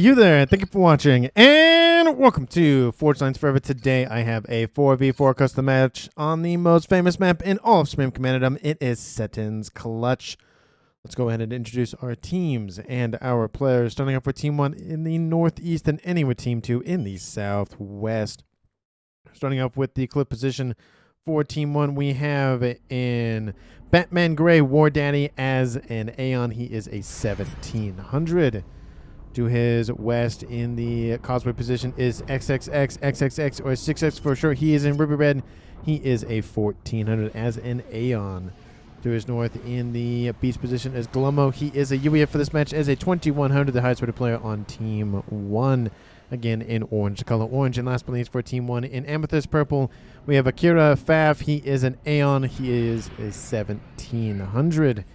you there. Thank you for watching, and welcome to Forge Lines Forever. Today, I have a 4v4 custom match on the most famous map in all of Supreme Commanderdom. It is SETON'S Clutch. Let's go ahead and introduce our teams and our players, starting off with Team 1 in the northeast and ending with Team 2 in the southwest. Starting off with the clip position for Team 1, we have in Batman Gray War Daddy as an Aeon. He is a 1700. To his west in the causeway position is XXX, XXX, or 6X for short. He is in Ruby Red. He is a 1400 as an Aeon. To his north in the beast position is Glummo. He is a UEF for this match as a 2100, the highest rated player on Team 1. Again, in orange, the color orange. And last but not least for Team 1, in Amethyst Purple, we have Akira FAF. He is an Aeon. He is a 1700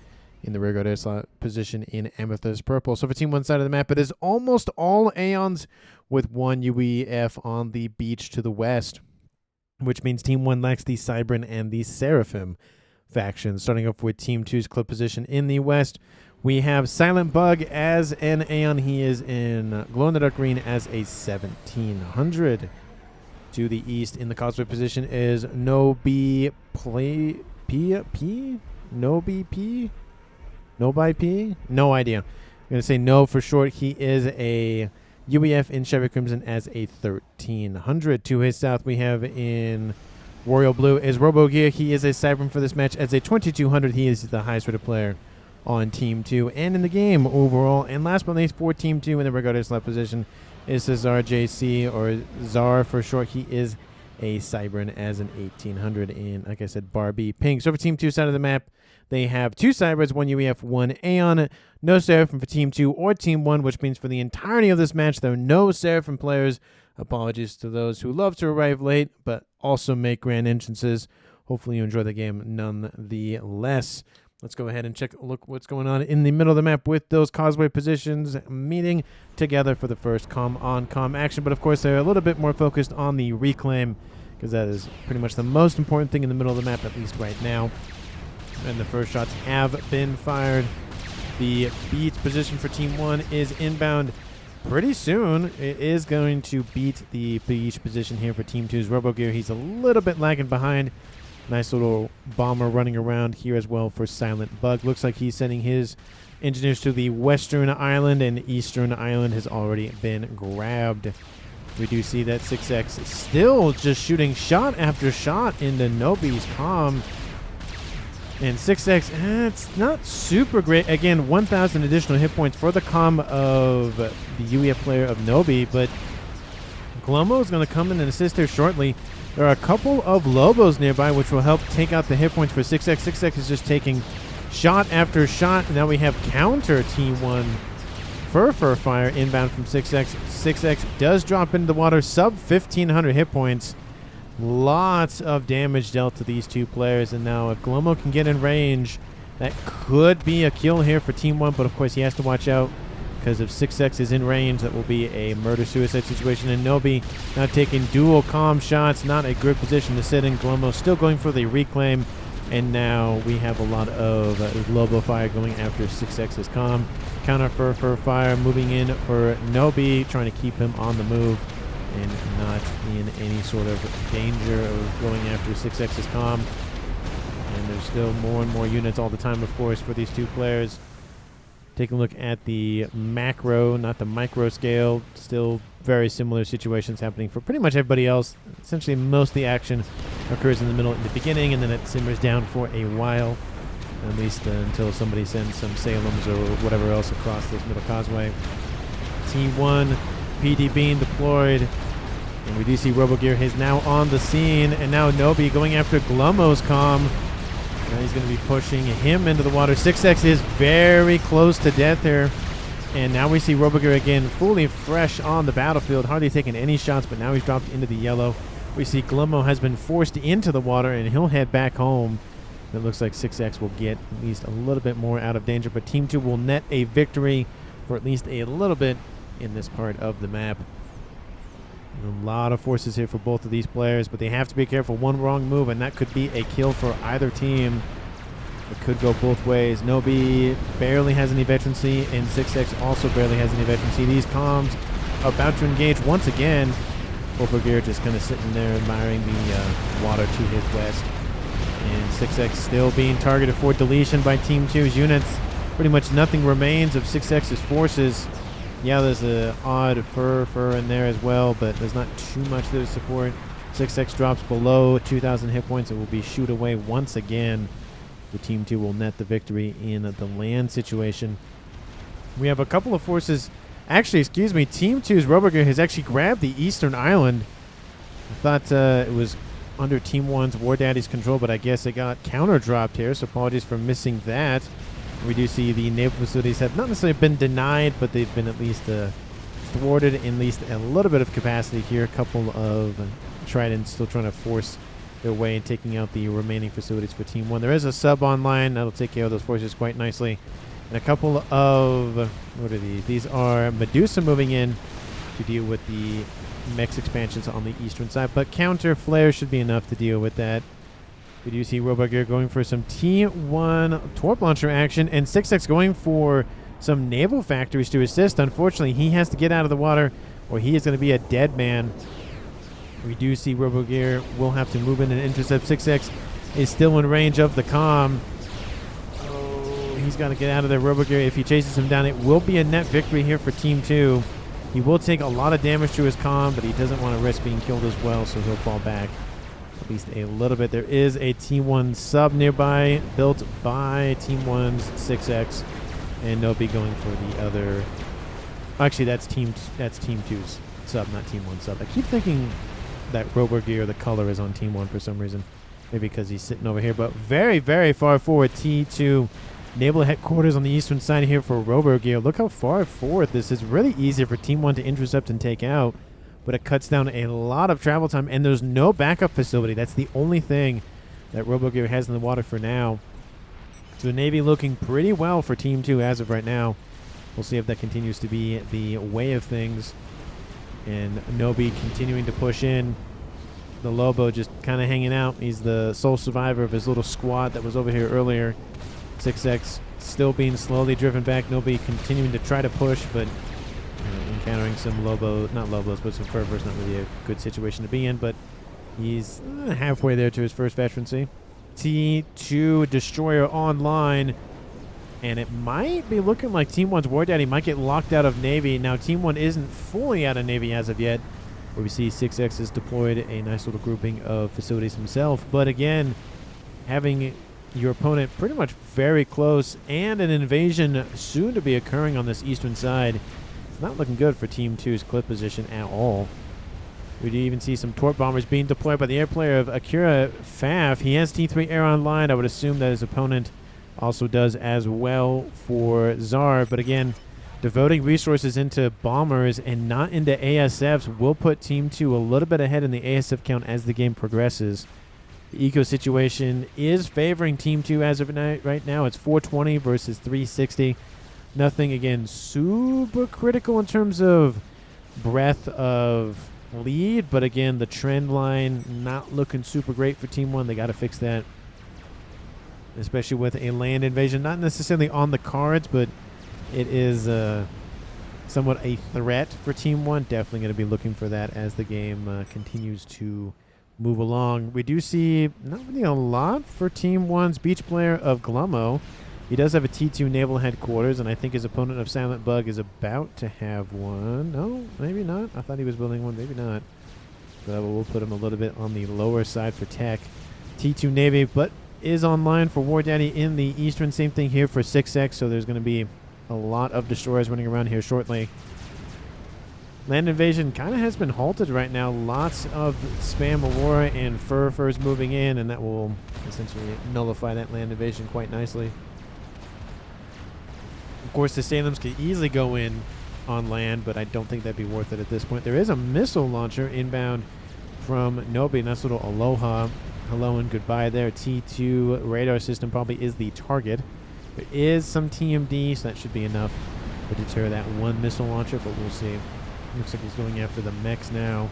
in the rear guard air slot position in Amethyst Purple. So for Team 1 side of the map, it is almost all Aeons with one UEF on the beach to the west, which means Team 1 lacks the Cybran and the Seraphim factions. Starting off with Team 2's clip position in the west, we have Silent Bug as an Aeon. He is in glow-in-the-dark green as a 1700. To the east in the causeway position is No B Play P? No BP? No by P? No idea. I'm going to say no for short. He is a UEF in Chevy Crimson as a 1300. To his south, we have in Royal Blue is RoboGear. He is a Cybran for this match as a 2200. He is the highest rated player on Team 2 and in the game overall. And last but not least, for Team 2 in the regarded slot position is Cesar JC, or Czar for short. He is a Cybran as an 1800 in, like I said, Barbie Pink. So for Team 2 side of the map, they have 2 Cybrans, 1 UEF, 1 Aeon. No Seraphim for Team 2 or Team 1, which means for the entirety of this match, there are no Seraphim players. Apologies to those who love to arrive late, but also make grand entrances. Hopefully you enjoy the game nonetheless. Let's go ahead and look what's going on in the middle of the map with those causeway positions meeting together for the first com action. But of course, they're a little bit more focused on the reclaim, because that is pretty much the most important thing in the middle of the map, at least right now. And the first shots have been fired. The beat position for Team 1 is inbound pretty soon. It is going to beat the beach position here for Team 2's RoboGear. He's a little bit lagging behind. Nice little bomber running around here as well for Silent Bug. Looks like he's sending his engineers to the western island, and eastern island has already been grabbed. We do see that 6X still just shooting shot after shot into Nobi's comm. And 6X, it's not super great. Again, 1,000 additional hit points for the comm of the UEF player of Nobi, but Glummo is going to come in and assist here shortly. There are a couple of Lobos nearby, which will help take out the hit points for 6X. 6X is just taking shot after shot. Now we have counter Team 1 Fur Fire inbound from 6X. 6X does drop into the water, sub 1,500 hit points. Lots of damage dealt to these two players, and now if Glummo can get in range, that could be a kill here for Team 1, but of course he has to watch out, because if 6X is in range, that will be a murder-suicide situation. And Nobi now taking dual comm shots, not a good position to sit in. Glummo still going for the reclaim, and now we have a lot of Lobo fire going after 6X's comm. Counter for fire moving in for Nobi, trying to keep him on the move and not in any sort of danger of going after 6X's comm. And there's still more and more units all the time, of course, for these two players. Take a look at the macro, not the micro scale. Still very similar situations happening for pretty much everybody else. Essentially, most of the action occurs in the middle, in the beginning, and then it simmers down for a while, at least until somebody sends some Salems or whatever else across this middle causeway. Team 1, PD being deployed, and we do see RoboGear is now on the scene, and now Nobi going after Glummo's comm. Now he's going to be pushing him into the water. 6X is very close to death here, and now we see RoboGear again fully fresh on the battlefield, hardly taking any shots, but now he's dropped into the yellow. We see Glummo has been forced into the water, and he'll head back home. It looks like 6X will get at least a little bit more out of danger, but Team 2 will net a victory for at least a little bit in this part of the map. A lot of forces here for both of these players, but they have to be careful. One wrong move, and that could be a kill for either team. It could go both ways. Nobi barely has any veterancy, and 6X also barely has any veterancy. These comms are about to engage once again. Overgear just kind of sitting there admiring the water to his west. And 6X still being targeted for deletion by Team 2's units. Pretty much nothing remains of 6X's forces. Yeah, there's an odd fur in there as well, but there's not too much there to support. 6X drops below 2,000 hit points. It will be shoot away once again. The Team 2 will net the victory in the land situation. We have a couple of forces. Actually, excuse me, Team 2's Robogear has actually grabbed the eastern island. I thought it was under Team 1's War Daddy's control, but I guess it got counter-dropped here, so apologies for missing that. We do see the naval facilities have not necessarily been denied, but they've been at least thwarted in at least a little bit of capacity here. A couple of Tridents still trying to force their way and taking out the remaining facilities for Team 1. There is a sub online that'll take care of those forces quite nicely. And a couple of, what are these? These are Medusa moving in to deal with the mechs expansions on the eastern side, but counter flare should be enough to deal with that. We do see Robogear going for some T1 torp launcher action, and 6X going for some naval factories to assist. Unfortunately, he has to get out of the water, or he is going to be a dead man. We do see Robogear will have to move in and intercept. 6X is still in range of the comm. Oh, he's got to get out of there. Robogear, if he chases him down, it will be a net victory here for Team 2. He will take a lot of damage to his comm, but he doesn't want to risk being killed as well, so he'll fall back at least a little bit. There is a T1 sub nearby built by Team 1's 6X, and Nobi going for the other. Actually, that's Team 2's sub, not Team 1 sub. I keep thinking that Robogear, the color, is on Team 1 for some reason. Maybe because he's sitting over here, but very, very far forward. T2 naval headquarters on the eastern side here for Robogear. Look how far forward this is. Really easy for Team 1 to intercept and take out, but it cuts down a lot of travel time, and there's no backup facility. That's the only thing that Robogear has in the water for now. So the Navy looking pretty well for Team 2 as of right now. We'll see if that continues to be the way of things. And Nobi continuing to push in. The Lobo just kind of hanging out. He's the sole survivor of his little squad that was over here earlier. 6X still being slowly driven back. Nobi continuing to try to push, but encountering some not Lobos, but some Fervors. Not really a good situation to be in, but he's halfway there to his first veterancy. T2 Destroyer online. And it might be looking like Team 1's War Daddy might get locked out of Navy. Now, Team 1 isn't fully out of Navy as of yet, where we see 6X has deployed a nice little grouping of facilities himself. But again, having your opponent pretty much very close and an invasion soon to be occurring on this eastern side, it's not looking good for Team 2's clip position at all. We do even see some torp bombers being deployed by the air player of Akira FAF. He has T3 air online. I would assume that his opponent also does as well for Tsar, but again, devoting resources into bombers and not into ASFs will put Team 2 a little bit ahead in the ASF count as the game progresses. The eco situation is favoring Team 2 as of right now. It's 420 versus 360. Nothing, again, super critical in terms of breadth of lead, but again, the trend line not looking super great for Team 1. They got to fix that, especially with a land invasion. Not necessarily on the cards, but it is somewhat a threat for Team 1. Definitely going to be looking for that as the game continues to move along. We do see not really a lot for Team 1's beach player of Glummo. He does have a T2 naval headquarters, and I think his opponent of Silent Bug is about to have one. No, maybe not. I thought he was building one. Maybe not. But we'll put him a little bit on the lower side for tech. T2 Navy, but is online for War Daddy in the eastern. Same thing here for 6X, so there's going to be a lot of destroyers running around here shortly. Land invasion kind of has been halted right now. Lots of spam Aurora and Furs moving in, and that will essentially nullify that land invasion quite nicely. Of course, the Salem's could easily go in on land, but I don't think that'd be worth it at this point. There is a missile launcher inbound from Nobi. Nice little Aloha. Hello and goodbye there. T2 radar system probably is the target. There is some TMD, so that should be enough to deter that one missile launcher, but we'll see. Looks like he's going after the mechs now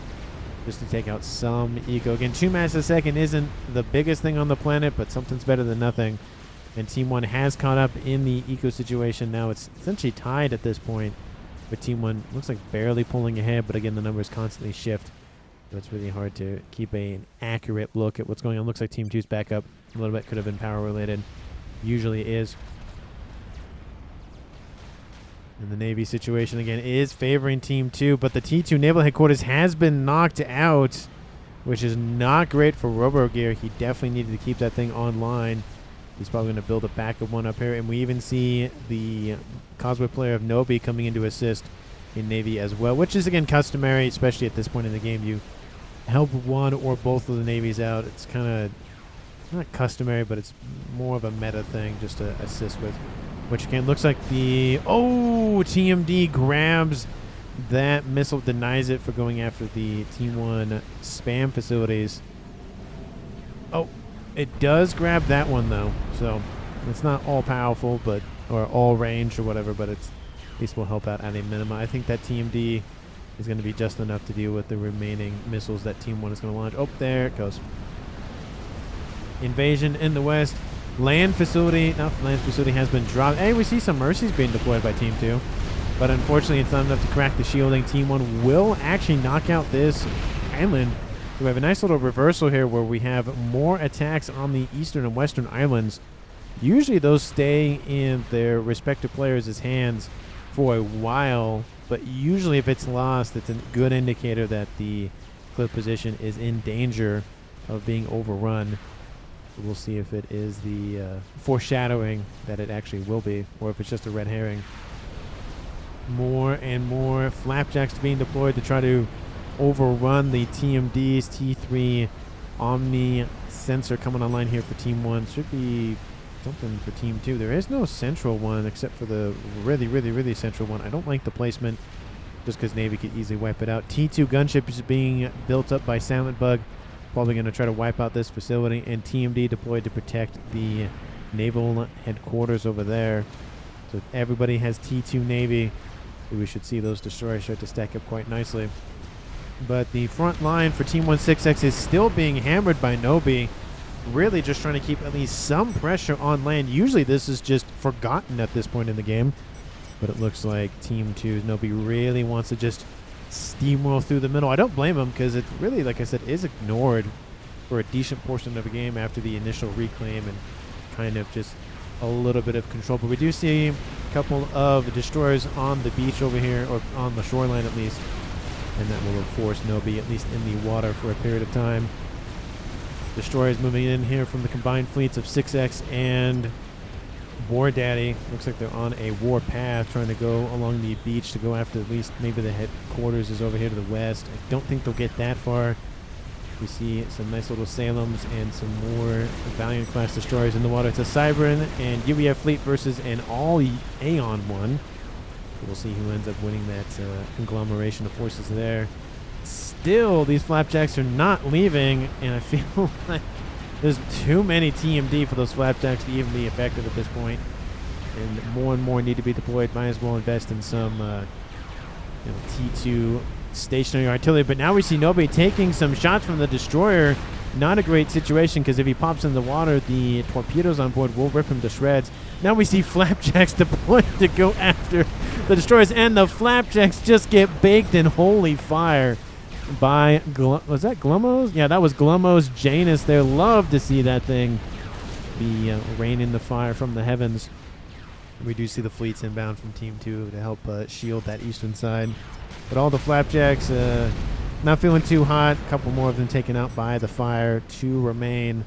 just to take out some eco. Again, 2 mass a second isn't the biggest thing on the planet, but something's better than nothing. And Team 1 has caught up in the eco situation. Now it's essentially tied at this point. But Team 1 looks like barely pulling ahead. But again, the numbers constantly shift. So it's really hard to keep an accurate look at what's going on. Looks like Team 2's back up a little bit. Could have been power related. Usually is. And the Navy situation again is favoring Team 2. But the T2 Naval Headquarters has been knocked out, which is not great for RoboGear. He definitely needed to keep that thing online. He's probably going to build a backup one up here. And we even see the Cosplay player of Nobi coming in to assist in Navy as well, which is, again, customary, especially at this point in the game. You help one or both of the Navies out. It's kind of not customary, but it's more of a meta thing just to assist with. Which, again, looks like the... Oh, TMD grabs that missile, denies it for going after the Team 1 spam facilities. Oh. It does grab that one, though, so it's not all powerful, but or all range or whatever, but it's at least will help out at a minimum. I think that TMD is going to be just enough to deal with the remaining missiles that Team 1 is going to launch. Oh, there it goes. Invasion in the west. Land facility. Now the land facility has been dropped. Hey, we see some mercies being deployed by Team 2, but unfortunately it's not enough to crack the shielding. Team 1 will actually knock out this island. We have a nice little reversal here where we have more attacks on the eastern and western islands. Usually those stay in their respective players' hands for a while, but usually if it's lost, it's a good indicator that the cliff position is in danger of being overrun. We'll see if it is the foreshadowing that it actually will be, or if it's just a red herring. More and more flapjacks being deployed to try to overrun the TMDs. T3 Omni sensor coming online here for Team 1. Should be something for Team 2. There is no central one except for the really central one. I don't like the placement just because Navy could easily wipe it out. T2 gunship is being built up by Silent Bug. Probably going to try to wipe out this facility. And TMD deployed to protect the naval headquarters over there. So everybody has T2 Navy. We should see those destroyers start to stack up quite nicely. But the front line for Team 16X is still being hammered by Nobi. Really just trying to keep at least some pressure on land. Usually this is just forgotten at this point in the game. But it looks like Team 2's Nobi really wants to just steamroll through the middle. I don't blame him because it really, like I said, is ignored for a decent portion of the game after the initial reclaim and kind of just a little bit of control. But we do see a couple of destroyers on the beach over here, or on the shoreline at least. And that will force Nobi at least in the water for a period of time. Destroyers moving in here from the combined fleets of 6X and War Daddy. Looks like they're on a war path trying to go along the beach to go after at least maybe the headquarters is over here to the west. I don't think they'll get that far. We see some nice little Salems and some more Valiant class destroyers in the water. It's a Cybran and UEF fleet versus an all Aeon one. We'll see who ends up winning that conglomeration of forces there. Still, these flapjacks are not leaving, and I feel like there's too many TMD for those flapjacks to even be effective at this point. And more need to be deployed. Might as well invest in some T2 stationary artillery. But now we see Nobi taking some shots from the destroyer. Not a great situation, because if he pops in the water, the torpedoes on board will rip him to shreds. Now we see flapjacks deployed to go after the destroyers, and the flapjacks just get baked in holy fire by was that Glummos? Yeah, that was Glummos Janus there. Love to see that thing be raining the fire from the heavens. We do see the fleets inbound from Team 2 to help shield that eastern side. But all the flapjacks not feeling too hot. A couple more of them taken out by the fire. 2 remain.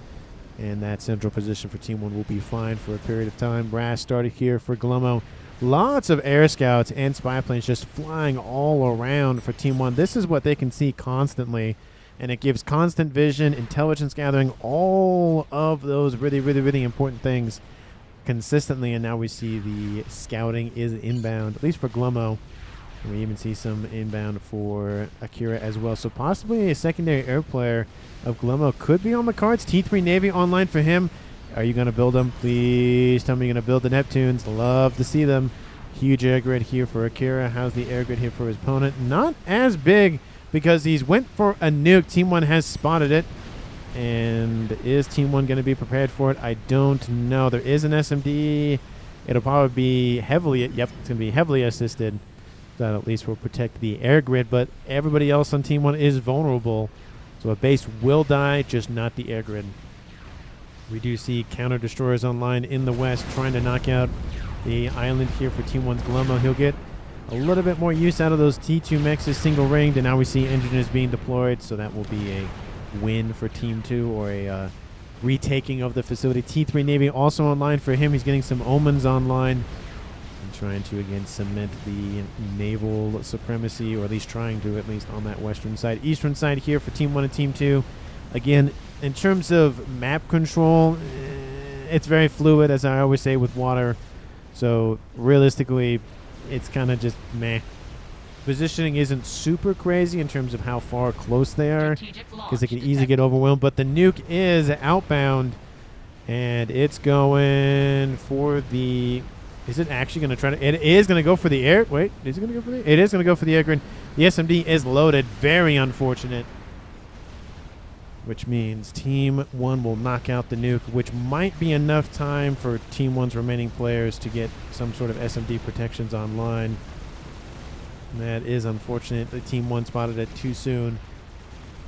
And that central position for Team 1 will be fine for a period of time. Brass started here for Glummo. Lots of air scouts and spy planes just flying all around for Team 1. This is what they can see constantly. And it gives constant vision, intelligence gathering, all of those really important things consistently. And now we see the scouting is inbound, at least for Glummo. And we even see some inbound for Akira as well. So possibly a secondary air player of Glummo could be on the cards. T3 Navy online for him. Are you going to build them? Please tell me you're going to build the Neptunes. Love to see them. Huge air grid here for Akira. How's the air grid here for his opponent? Not as big because he's went for a nuke. Team 1 has spotted it. And is Team 1 going to be prepared for it? I don't know. There is an SMD. It'll probably be heavily, yep, it's going to be heavily assisted. That at least will protect the air grid, but everybody else on Team 1 is vulnerable. So a base will die, just not the air grid. We do see counter destroyers online in the west trying to knock out the island here for Team 1's Glomo. He'll get a little bit more use out of those T2 mexes single ringed, and now we see engineers being deployed, so that will be a win for Team 2 or a retaking of the facility. T3 Navy also online for him. He's getting some omens online and trying to again cement the naval supremacy, or at least trying to, at least on that western side. Eastern side here for Team 1 and Team 2. Again, in terms of map control, it's very fluid, as I always say with water. So realistically, it's kind of just meh. Positioning isn't super crazy in terms of how far close they are, because they can easily get overwhelmed. But the nuke is outbound, and it's going for the... Is it actually going to try to... It is going to go for the air... Wait, is it going to go for the... It is going to go for the air grid. The SMD is loaded. Very unfortunate. Which means Team 1 will knock out the nuke, which might be enough time for Team 1's remaining players to get some sort of SMD protections online. And that is unfortunate. The Team 1 spotted it too soon,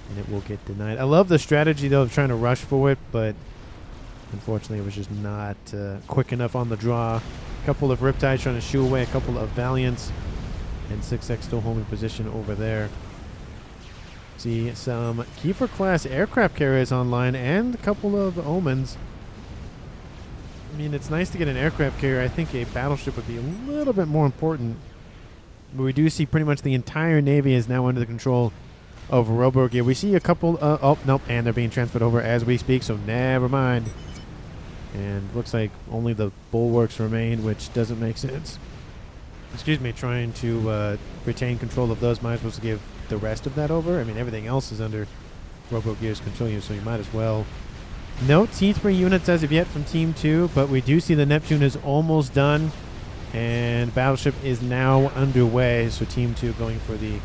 and it will get denied. I love the strategy, though, of trying to rush for it, but unfortunately it was just not quick enough on the draw. A couple of Riptides trying to shoo away, a couple of Valiants, and 6X still holding position over there. See some Kiefer-class aircraft carriers online and a couple of Omens. I mean, it's nice to get an aircraft carrier. I think a battleship would be a little bit more important. But we do see pretty much the entire Navy is now under the control of Robogear. We see a couple... oh, nope, and they're being transferred over as we speak, so never mind. And looks like only the bulwarks remain, which doesn't make sense. Excuse me, trying to retain control of those. Might as well give the rest of that over. I mean, everything else is under Robogear's control, so you might as well. No T3 units as of yet from Team 2, but we do see the Neptune is almost done, and Battleship is now underway, so Team 2 going for the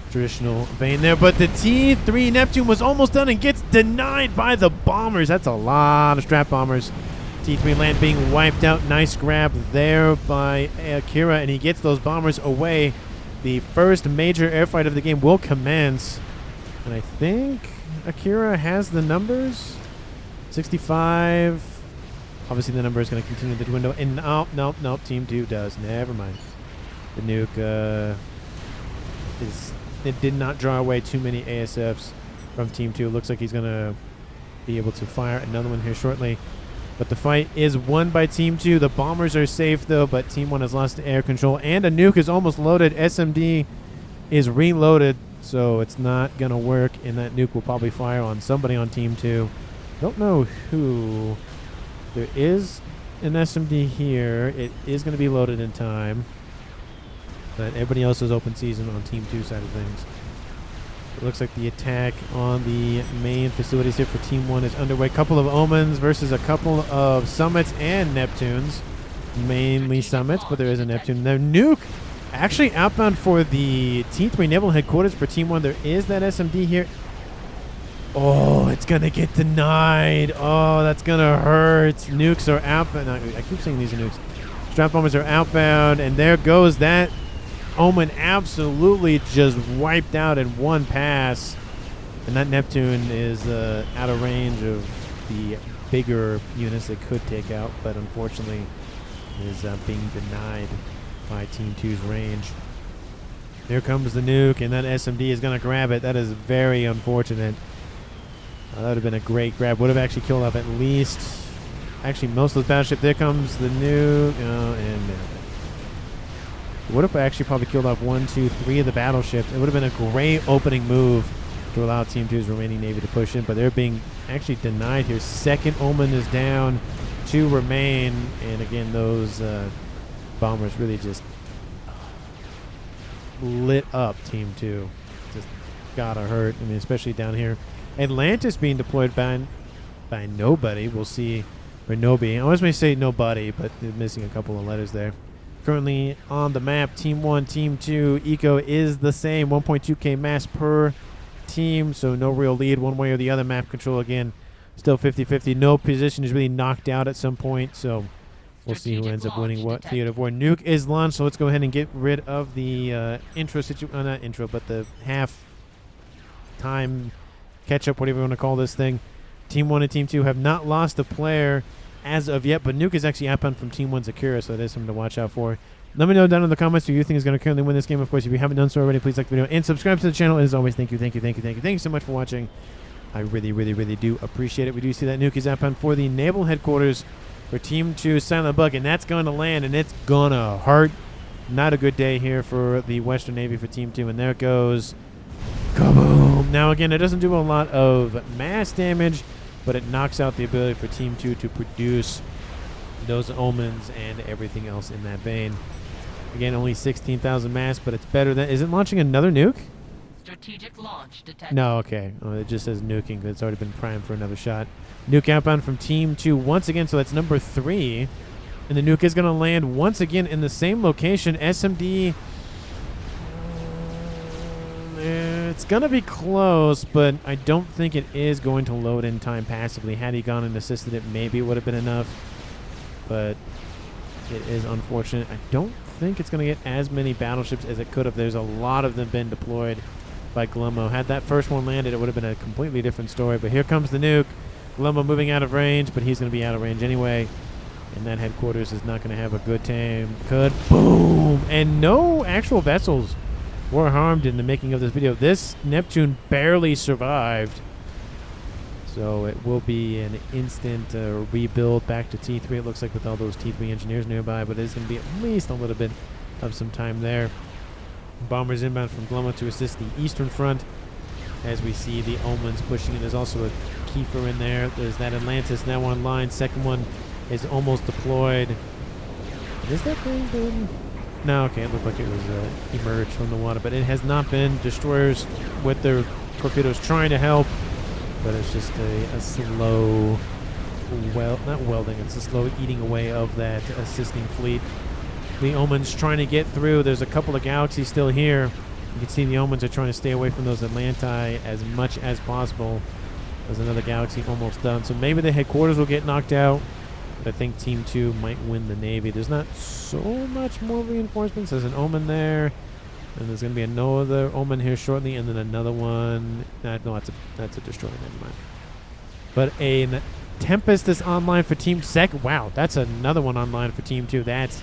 traditional vein there. But the T3 Neptune was almost done and gets denied by the bombers. That's a lot of strap bombers. T3 land being wiped out. Nice grab there by Akira, and he gets those bombers away. The first major airfight of the game will commence, and I think Akira has the numbers. 65. Obviously, the number is going to continue the window. And nope, Team 2 does. Never mind. The nuke it did not draw away too many ASFs from Team 2. It looks like he's going to be able to fire another one here shortly. But the fight is won by Team 2. The bombers are safe, though, but Team 1 has lost air control. And a nuke is almost loaded. SMD is reloaded, so it's not going to work. And that nuke will probably fire on somebody on Team 2. Don't know who. There is an SMD here. It is going to be loaded in time. But everybody else is open season on Team 2 side of things. It looks like the attack on the main facilities here for Team 1 is underway. A couple of Omens versus a couple of Summits and Neptunes. Mainly Summits, but there is a Neptune. The nuke actually outbound for the T3 Naval Headquarters for Team 1. There is that SMD here. Oh, it's going to get denied. Oh, that's going to hurt. Nukes are outbound. I keep saying these are nukes. Strap bombers are outbound, and there goes that Omen, absolutely just wiped out in one pass. And that Neptune is out of range of the bigger units that could take out, but unfortunately is being denied by Team 2's range. Here comes the nuke, and that SMD is going to grab it. That is very unfortunate. That would have been a great grab. Would have actually killed off at least, actually, most of the battleship. There comes the nuke. And would have actually probably killed off 1, 2, 3 of the battleships. It would have been a great opening move to allow Team 2's remaining Navy to push in, but they're being actually denied here. Second Omen is down. 2 remain. And again, those bombers really just lit up Team 2. Just gotta hurt. I mean, especially down here. Atlantis being deployed by nobody. We'll see. Or Nobi. I always may say nobody, but they're missing a couple of letters there. Currently on the map, Team 1, Team 2. Eco is the same. 1.2k mass per team, so no real lead one way or the other. Map control, again, still 50-50. No position is really knocked out at some point, so we'll see who ends up winning what theater of war. Nuke is launched, so let's go ahead and get rid of the intro situation. Not intro, but the half time catch-up, whatever you want to call this thing. Team 1 and Team 2 have not lost a player as of yet, but Nuke is actually outbound from Team 1's Akira, so that is something to watch out for. Let me know down in the comments who you think is going to currently win this game. Of course, if you haven't done so already, please like the video and subscribe to the channel. And as always, thank you so much for watching. I really do appreciate it. We do see that Nuke is outbound for the Naval headquarters for Team 2 Silent Bug, and that's going to land, and it's going to hurt. Not a good day here for the Western Navy for Team 2, and there it goes. Kaboom! Now, again, it doesn't do a lot of mass damage, but it knocks out the ability for Team 2 to produce those omens and everything else in that vein. Again, only 16,000 mass, but it's better than... Is it launching another nuke? Strategic launch detected. No, okay. Oh, it just says nuking, but it's already been primed for another shot. Nuke outbound from Team 2 once again, so that's number 3. And the nuke is going to land once again in the same location. SMD... It's going to be close, but I don't think it is going to load in time passively. Had he gone and assisted it, maybe it would have been enough. But it is unfortunate. I don't think it's going to get as many battleships as it could have. There's a lot of them been deployed by Glummo. Had that first one landed, it would have been a completely different story. But here comes the nuke. Glummo moving out of range, but he's going to be out of range anyway. And that headquarters is not going to have a good time. Boom! And no actual vessels were harmed in the making of this video. This Neptune barely survived. So it will be an instant rebuild back to T3, it looks like, with all those T3 engineers nearby, but it's going to be at least a little bit of some time there. Bombers inbound from Glummo to assist the eastern front as we see the Omens pushing in. There's also a Kiefer in there. There's that Atlantis now online. Second one is almost deployed. Is that thing been... No, okay, it looked like it was emerged from the water, but it has not been. Destroyers with their torpedoes trying to help. But it's just a slow, not welding, it's a slow eating away of that assisting fleet. The Omens trying to get through. There's a couple of galaxies still here. You can see the Omens are trying to stay away from those Atlanti as much as possible. There's another galaxy almost done. So maybe the headquarters will get knocked out. But I think Team 2 might win the Navy. There's not so much more reinforcements. There's an Omen there. And there's going to be another Omen here shortly, and then another one. No, that's a destroyer. Never mind. But a Tempest is online for Team Sec. Wow, that's another one online for Team 2. That's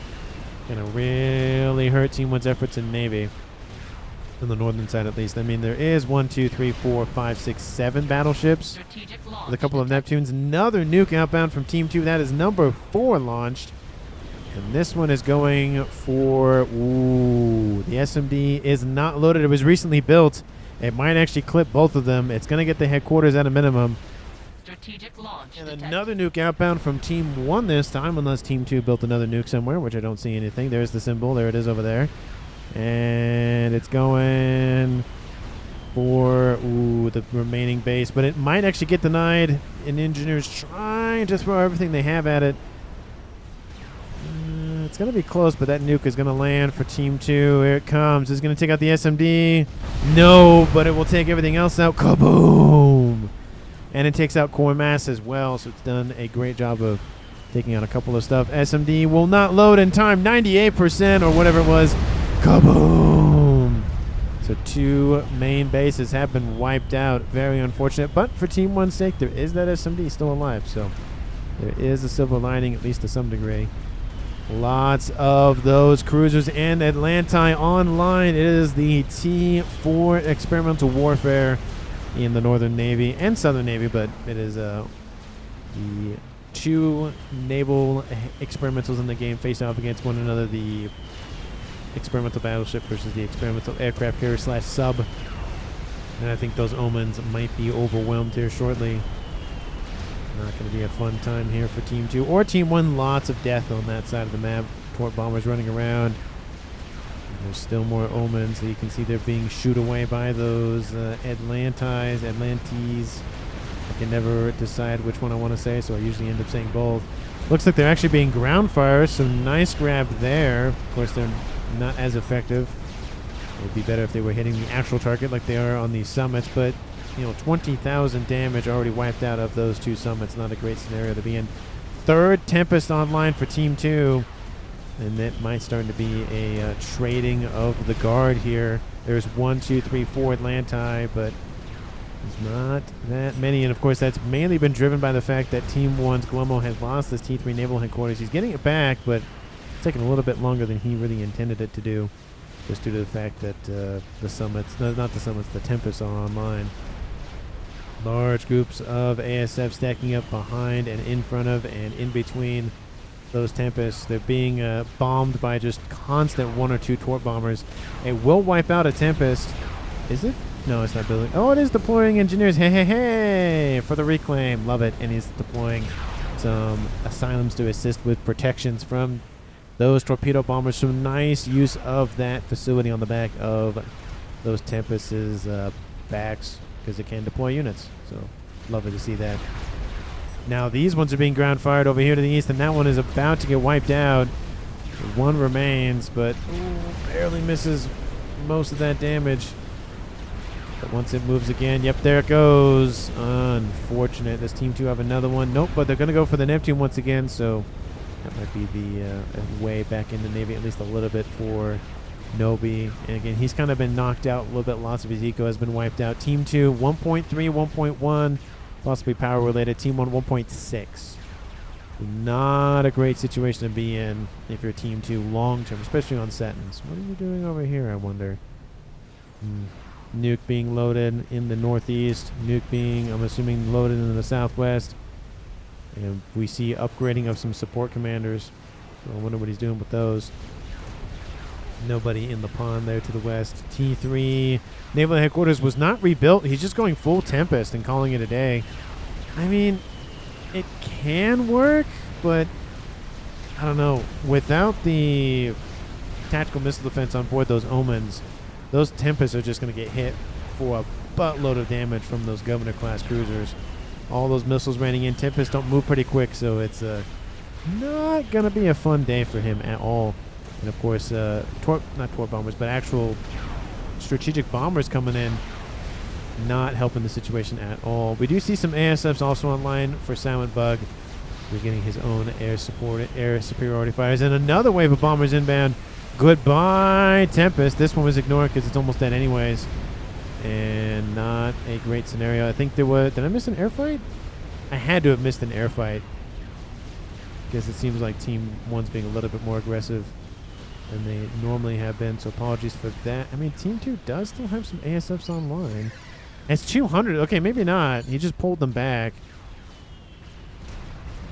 going to really hurt Team 1's efforts in Navy. On the northern side, at least. I mean, there is 1, 2, 3, 4, 5, 6, 7 battleships with a couple of Neptunes. Another nuke outbound from Team 2. That is number 4 launched. And this one is going for, ooh, the SMD is not loaded. It was recently built. It might actually clip both of them. It's going to get the headquarters at a minimum. Strategic launch And detected. another nuke outbound from Team 1 this time, unless Team 2 built another nuke somewhere, which I don't see anything. There's the symbol. There it is over there. And it's going for, ooh, the remaining base. But it might actually get denied. And engineers trying to throw everything they have at it. It's going to be close, but that nuke is going to land for Team 2. Here it comes. It's going to take out the SMD. No, but it will take everything else out. Kaboom! And it takes out core mass as well, so it's done a great job of taking out a couple of stuff. SMD will not load in time. 98% or whatever it was. Kaboom! So 2 main bases have been wiped out. Very unfortunate, but for Team 1's sake, there is that SMD still alive, so there is a silver lining, at least to some degree. Lots of those cruisers and Atlanti online. It is the T4 experimental warfare in the Northern Navy and Southern Navy, but it is the 2 naval experimentals in the game face off against one another. The experimental battleship versus the experimental aircraft carrier / sub. And I think those Omens might be overwhelmed here shortly. Not going to be a fun time here for Team 2 or Team 1. Lots of death on that side of the map. Port bombers running around. And there's still more Omens. So you can see they're being shooed away by those Atlantes. I can never decide which one I want to say, so I usually end up saying both. Looks like they're actually being ground fire, so nice grab there. Of course, they're not as effective It would be better if they were hitting the actual target like they are on these summits, but 20,000 damage already wiped out of those 2 summits. Not a great scenario to be in. Third Tempest online for Team 2, and that might start to be a trading of the guard here. There's 1, 2, 3, 4 Atlanti, but there's not that many, and of course that's mainly been driven by the fact that Team 1's Glomo has lost his T3 naval headquarters. He's getting it back, but it's taking a little bit longer than he really intended it to do, just due to the fact that the summits, not the summits, the Tempests are online. Large groups of ASF stacking up behind and in front of and in between those Tempests. They're being bombed by just constant 1 or 2 Torp bombers. It will wipe out a Tempest. Is it? No, it's not building. Oh, it is deploying engineers. Hey, hey, hey, for the reclaim. Love it. And he's deploying some asylums to assist with protections from those torpedo bombers. Some nice use of that facility on the back of those Tempests' backs, because it can deploy units. So, lovely to see that. Now, these ones are being ground fired over here to the east, and that one is about to get wiped out. 1 remains, but barely misses most of that damage. But once it moves again, yep, there it goes. Unfortunate. Does Team 2 have another one? Nope, but they're going to go for the Neptune once again, so that might be the way back in the Navy, at least a little bit for Nobi. And again, he's kind of been knocked out a little bit. Lots of his eco has been wiped out. Team 2, 1.3, 1.1, possibly power related. Team 1, 1.6. Not a great situation to be in if you're Team 2 long term, especially on SETON'S. What are you doing over here, I wonder? Nuke being loaded in the northeast. Nuke being, I'm assuming, loaded in the southwest. And we see upgrading of some support commanders. So I wonder what he's doing with those. Nobody in the pond there to the west. T3 Naval Headquarters was not rebuilt. He's just going full Tempest and calling it a day. I mean, it can work, but I don't know. Without the tactical missile defense on board those Omens, those Tempests are just going to get hit for a buttload of damage from those Governor-class cruisers. All those missiles raining in. Tempests don't move pretty quick, so it's not going to be a fun day for him at all. And, of course, not Torp bombers, but actual strategic bombers coming in, not helping the situation at all. We do see some ASFs also online for Silent Bug. We're getting his own air superiority fires. And another wave of bombers inbound. Goodbye, Tempest. This one was ignored because it's almost dead anyways. And not a great scenario. I think there was... Did I miss an air fight? I had to have missed an air fight, because it seems like Team 1's being a little bit more aggressive than they normally have been. So apologies for that. I mean, Team 2 does still have some ASFs online. It's 200. Okay, maybe not. He just pulled them back.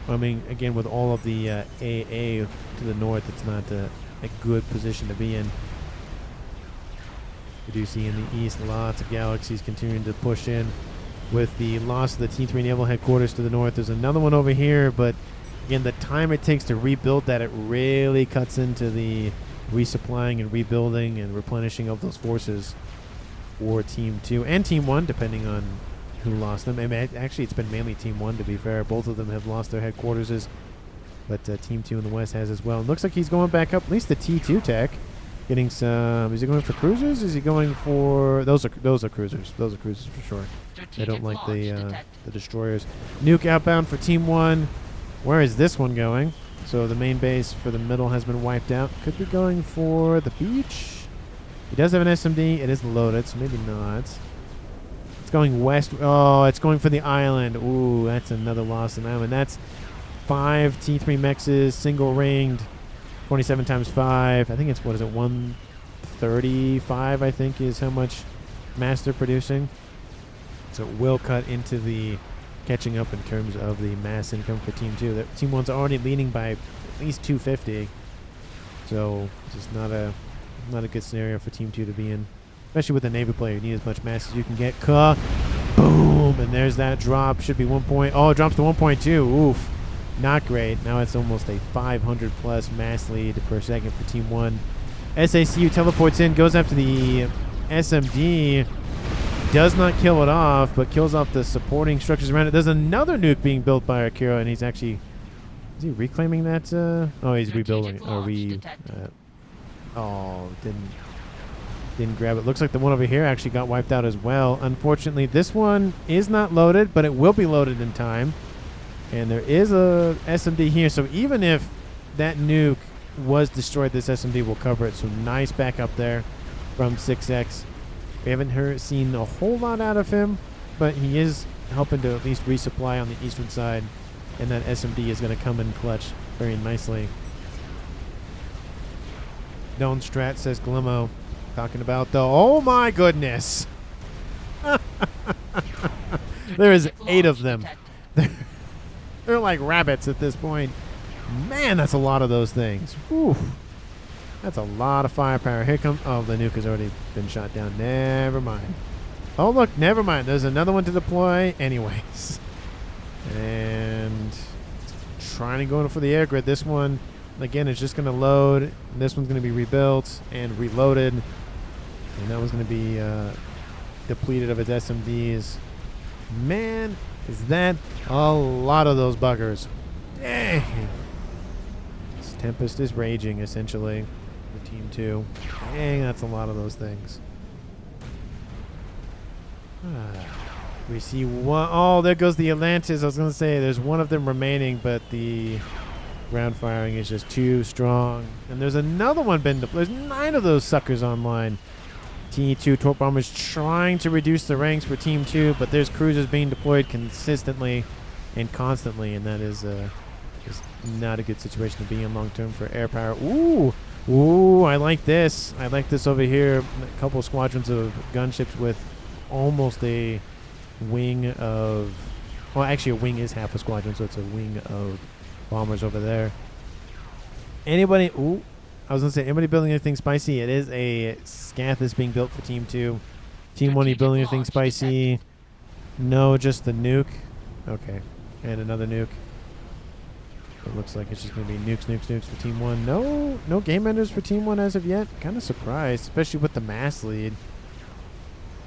I mean, again, with all of the AA to the north, it's not a good position to be in. We do see in the east lots of galaxies continuing to push in with the loss of the T3 Naval Headquarters to the north. There's another one over here, but again, the time it takes to rebuild that, it really cuts into the resupplying and rebuilding and replenishing of those forces for Team 2 and Team 1, depending on who lost them. I mean, actually, it's been mainly Team 1, to be fair. Both of them have lost their headquarters, but Team 2 in the west has as well. It looks like he's going back up, at least the T2 tech. Getting some... Is he going for cruisers? Is he going for... Those are cruisers. Those are cruisers for sure. They don't like the destroyers. Nuke outbound for Team 1. Where is this one going? So the main base for the middle has been wiped out. Could be going for the beach. He does have an SMD. It is loaded, so maybe not. It's going west. Oh, it's going for the island. Ooh, that's another loss in island. That's 5 T3 mexes, single ringed. 27 times 5. I think it's, what is it, 135, I think, is how much mass they're producing. So it will cut into the catching up in terms of the mass income for Team 2. Team 1's already leading by at least 250. So it's just not a good scenario for Team 2 to be in. Especially with a Navy player. You need as much mass as you can get. Boom! And there's that drop. Should be 1 point. Oh, it drops to 1.2. Oof. Not great. Now it's almost a 500 plus mass lead per second for Team 1. SACU teleports in, goes after the SMD. Does not kill it off, but kills off the supporting structures around it. There's another nuke being built by Akira, and he's actually... Is he reclaiming that? Oh, he's rebuilding it. Oh, didn't... Didn't grab it. Looks like the one over here actually got wiped out as well. Unfortunately, this one is not loaded, but it will be loaded in time. And there is a SMD here, so even if that nuke was destroyed, this SMD will cover it. So nice backup there from 6X. We haven't seen a whole lot out of him, but he is helping to at least resupply on the eastern side. And that SMD is going to come in clutch very nicely. Don't strat, says Glimmo. Talking about the... Oh my goodness! There is 8 of them. They're like rabbits at this point. Man, that's a lot of those things. Whew. That's a lot of firepower. Here comes... Oh, the nuke has already been shot down. Never mind. Oh, look. Never mind. There's another one to deploy anyways. And trying to go in for the air grid. This one, again, is just going to load. This one's going to be rebuilt and reloaded. And that one's going to be depleted of its SMDs. Man, is that a lot of those buggers. Dang. This Tempest is raging, essentially, for Team 2. Dang, that's a lot of those things. We see one. Oh, there goes the Atlantis. I was going to say there's one of them remaining, but the ground firing is just too strong. And there's another one been deployed. There's 9 of those suckers online. T2 torp bombers trying to reduce the ranks for Team 2, but there's cruisers being deployed consistently and constantly, and that is just not a good situation to be in long term for air power. Ooh, ooh, I like this. I like this over here. A couple squadrons of gunships with almost a wing of... Well, actually, a wing is half a squadron, so it's a wing of bombers over there. Anybody... Ooh. I was going to say, anybody building anything spicy? It is a scath that's being built for Team 2. Team 1, are you building anything spicy? No, just the nuke. Okay. And another nuke. It looks like it's just going to be nukes, nukes, nukes for Team 1. No game enders for Team 1 as of yet. Kind of surprised, especially with the mass lead.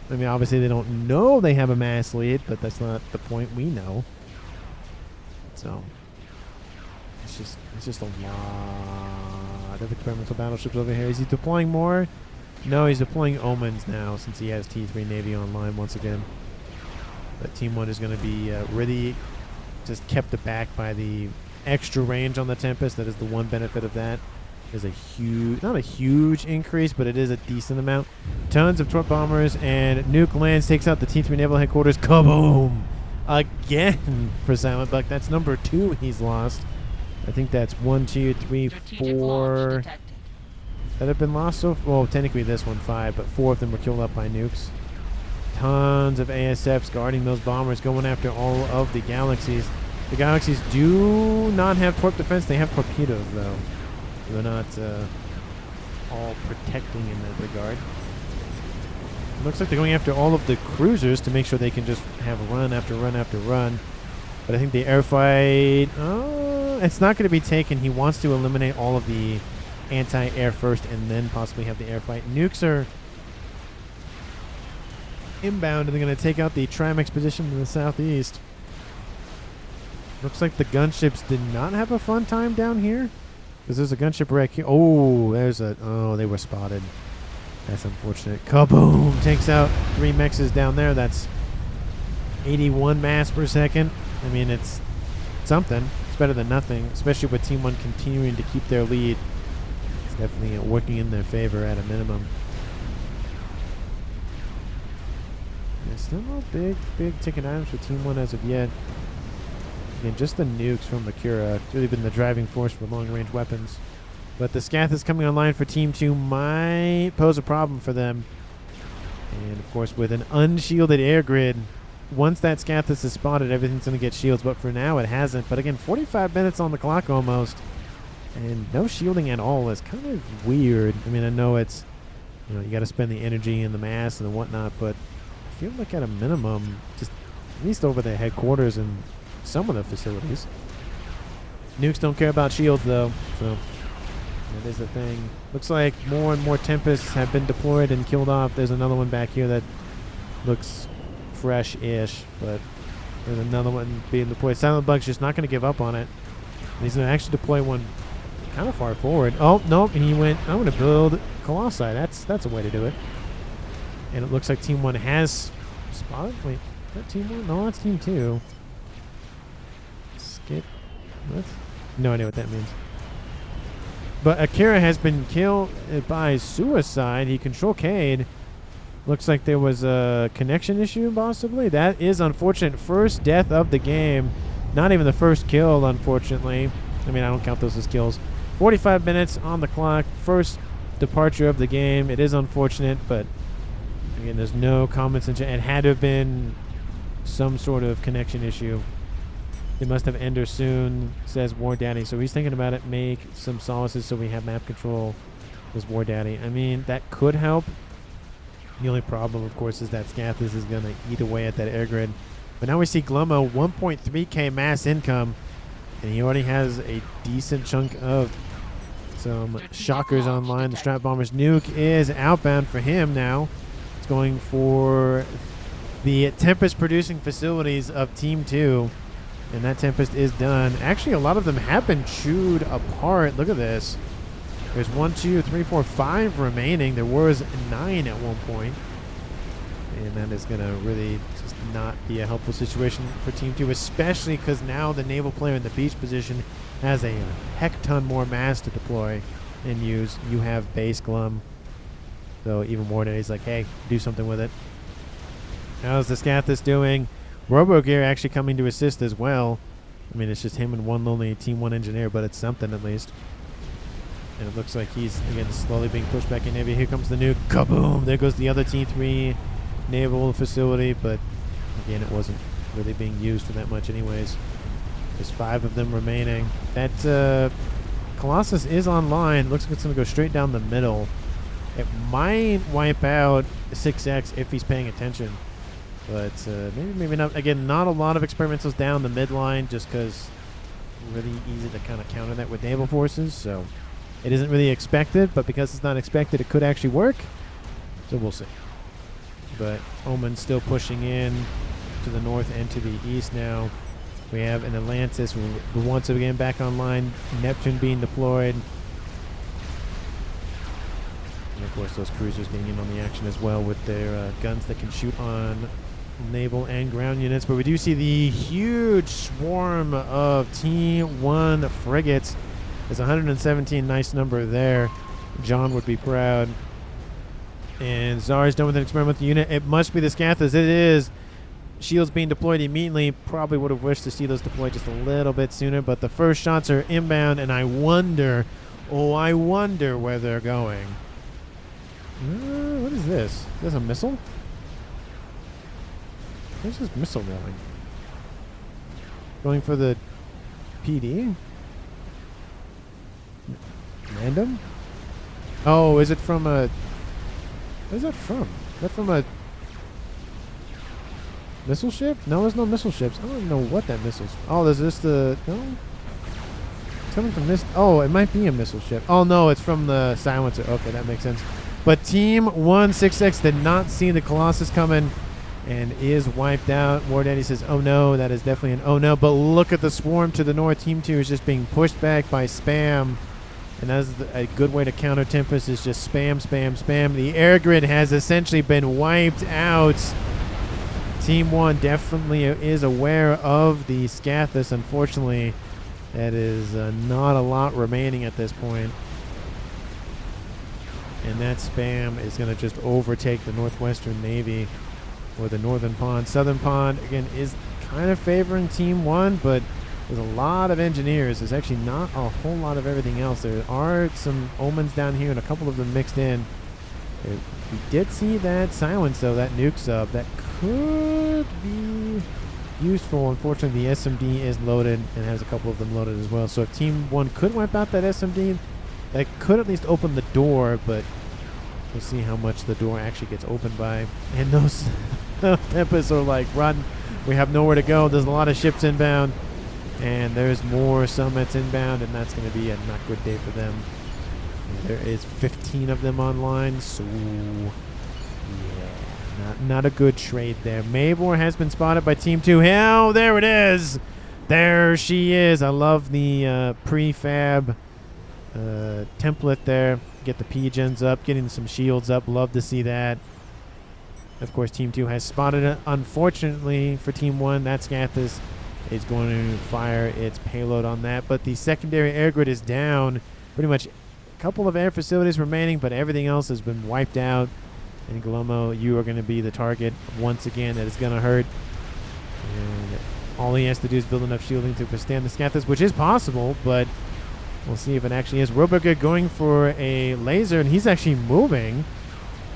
I mean, obviously they don't know they have a mass lead, but that's not the point. We know. So, it's just a lot of experimental battleships over here. Is he deploying more? No, he's deploying Omens now since he has T3 Navy online once again. But Team 1 is going to be really just kept aback by the extra range on the Tempest. That is the one benefit of that. Is a huge, not a huge increase, but it is a decent amount. Tons of torp bombers, and Nuke lands, takes out the T3 Naval Headquarters. Kaboom! Again for Silent Buck. That's number 2 he's lost. I think that's 1, 2, 3, 4 that have been lost so far. Well, technically this one 5, but 4 of them were killed up by nukes. Tons of ASFs guarding those bombers, going after all of the Galaxies. The Galaxies do not have torp defense. They have torpedoes, though. They're not all protecting in that regard. Looks like they're going after all of the cruisers to make sure they can just have run after run after run. But I think the air fight... it's not going to be taken. He wants to eliminate all of the anti-air first and then possibly have the air fight. Nukes are inbound, and they're going to take out the Trimex position in the southeast. Looks like the gunships did not have a fun time down here. Because there's a gunship wreck here. Oh, there's a... Oh, they were spotted. That's unfortunate. Kaboom! Takes out 3 mexes down there. That's 81 mass per second. I mean, it's something. It's better than nothing, especially with Team 1 continuing to keep their lead. It's definitely working in their favor at a minimum. There's still no big ticket items for Team 1 as of yet. Again, just the nukes from Makura. It's really been the driving force for long-range weapons. But the Scath is coming online for Team 2. Might pose a problem for them. And, of course, with an unshielded air grid, once that Scathis is spotted, everything's going to get shields. But for now, it hasn't. But, again, 45 minutes on the clock almost. And no shielding at all is kind of weird. I mean, I know it's, you know, you got to spend the energy and the mass and whatnot. But I feel like at a minimum, just at least over the headquarters and some of the facilities. Nukes don't care about shields, though, so that is the thing. Looks like more and more Tempests have been deployed and killed off. There's another one back here that looks fresh-ish, but there's another one being deployed. Silent Bug's just not going to give up on it. And he's going to actually deploy one kind of far forward. Oh, nope. He went, I'm going to build Colossi. That's a way to do it. And it looks like Team 1 has spotted. Wait, is that Team 1? No, that's Team 2. Skip. What? No idea what that means. But Akira has been killed by suicide. He control Cade. Looks like there was a connection issue, possibly. That is unfortunate. First death of the game. Not even the first kill, unfortunately. I mean, I don't count those as kills. 45 minutes on the clock. First departure of the game. It is unfortunate, but again, there's no comments. It had to have been some sort of connection issue. They must have ender soon, says War Daddy. So he's thinking about it. Make some solaces so we have map control, says War Daddy. I mean, that could help. The only problem, of course, is that Scathis is going to eat away at that air grid. But now we see Glummo, 1.3k mass income, and he already has a decent chunk of some shockers online. The Strat Bomber's Nuke is outbound for him now. It's going for the Tempest producing facilities of Team 2. And that Tempest is done. Actually, a lot of them have been chewed apart. Look at this. There's 1, 2, 3, 4, 5 remaining. There was 9 at one point. And that is going to really just not be a helpful situation for Team 2, especially because now the naval player in the beach position has a heck ton more mass to deploy and use. You have base Glum. So even more than he's like, hey, do something with it. How's the Scathis doing? RoboGear actually coming to assist as well. I mean, it's just him and one lonely Team 1 engineer, but it's something at least. And it looks like he's, again, slowly being pushed back in Navy. Here comes the nuke. Kaboom! There goes the other Team 3 naval facility, but again, it wasn't really being used for that much anyways. There's 5 of them remaining. That Colossus is online. Looks like it's going to go straight down the middle. It might wipe out 6X if he's paying attention. But maybe not. Again, not a lot of experimentals down the midline just because really easy to kind of counter that with naval forces. So it isn't really expected, but because it's not expected, it could actually work. So we'll see. But Omen's still pushing in to the north and to the east now. We have an Atlantis once again back online. Neptune being deployed. And of course, those cruisers getting in on the action as well with their guns that can shoot on naval and ground units. But we do see the huge swarm of T1 frigates. There's 117, nice number there. John would be proud. And Czar's done with an experimental unit. It must be the Scathis. It is. Shields being deployed immediately. Probably would have wished to see those deployed just a little bit sooner, but the first shots are inbound, and I wonder, I wonder where they're going. What is this? Is this a missile? Where's this missile going? Going for the PD? Random? Oh, is it from a... Where's that from? Is that from a missile ship? No, there's no missile ships. I don't even know what that missile's... Oh, there's just the... No? It's coming from this... Oh, it might be a missile ship. Oh, no, it's from the silencer. Okay, that makes sense. But Team 1 6X did not see the Colossus coming and is wiped out. War Daddy says, oh no, that is definitely an oh no. But look at the swarm to the north. Team 2 is just being pushed back by spam. And that's a good way to counter Tempest is just spam, spam, spam. The air grid has essentially been wiped out. Team 1 definitely is aware of the Scathis. Unfortunately, that is not a lot remaining at this point. And that spam is going to just overtake the Northwestern Navy or the Northern Pond. Southern Pond, again, is kind of favoring Team 1, but there's a lot of engineers. There's actually not a whole lot of everything else. There are some Omens down here and a couple of them mixed in. We did see that silence, though, that nuke sub. That could be useful. Unfortunately, the SMD is loaded and has a couple of them loaded as well. So if Team 1 could wipe out that SMD, that could at least open the door, but we'll see how much the door actually gets opened by. And those Tempests are like, run. We have nowhere to go. There's a lot of ships inbound. And there's more summits inbound, and that's going to be a not good day for them. And there is 15 of them online, so yeah, not a good trade there. Mavor has been spotted by Team 2. Hell, there it is. There she is. I love the prefab template there. Get the P-gens up, getting some shields up. Love to see that. Of course, Team 2 has spotted it. Unfortunately for Team 1, that Scathis is going to fire its payload on that. But the secondary air grid is down. Pretty much a couple of air facilities remaining, but everything else has been wiped out. And Glomo, you are going to be the target once again. That is going to hurt. And all he has to do is build enough shielding to withstand the Scathis, which is possible, but we'll see if it actually is. Roboga going for a laser, and he's actually moving.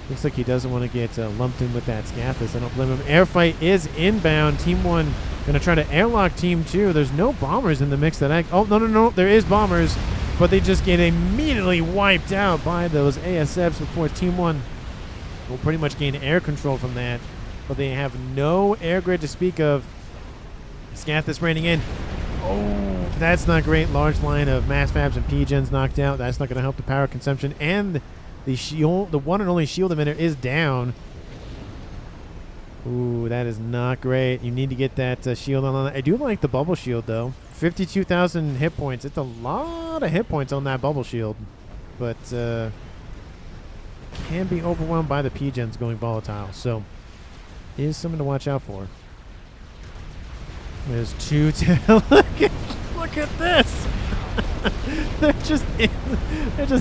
Looks like he doesn't want to get lumped in with that Scathis. I don't blame him. Airfight is inbound. Team 1 going to try to airlock Team 2. There's no bombers in the mix that oh, no. There is bombers, but they just get immediately wiped out by those ASFs before Team 1 will pretty much gain air control from that. But they have no air grid to speak of. Scathis raining in. Oh, that's not great. Large line of mass fabs and P-gens knocked out. That's not going to help the power consumption. And the shield, the one and only shield emitter is down. Ooh, that is not great. You need to get that shield on. I do like the bubble shield, though. 52,000 hit points. It's a lot of hit points on that bubble shield. But can be overwhelmed by the P-gens going volatile. So, is something to watch out for. There's two. Look at this. they're just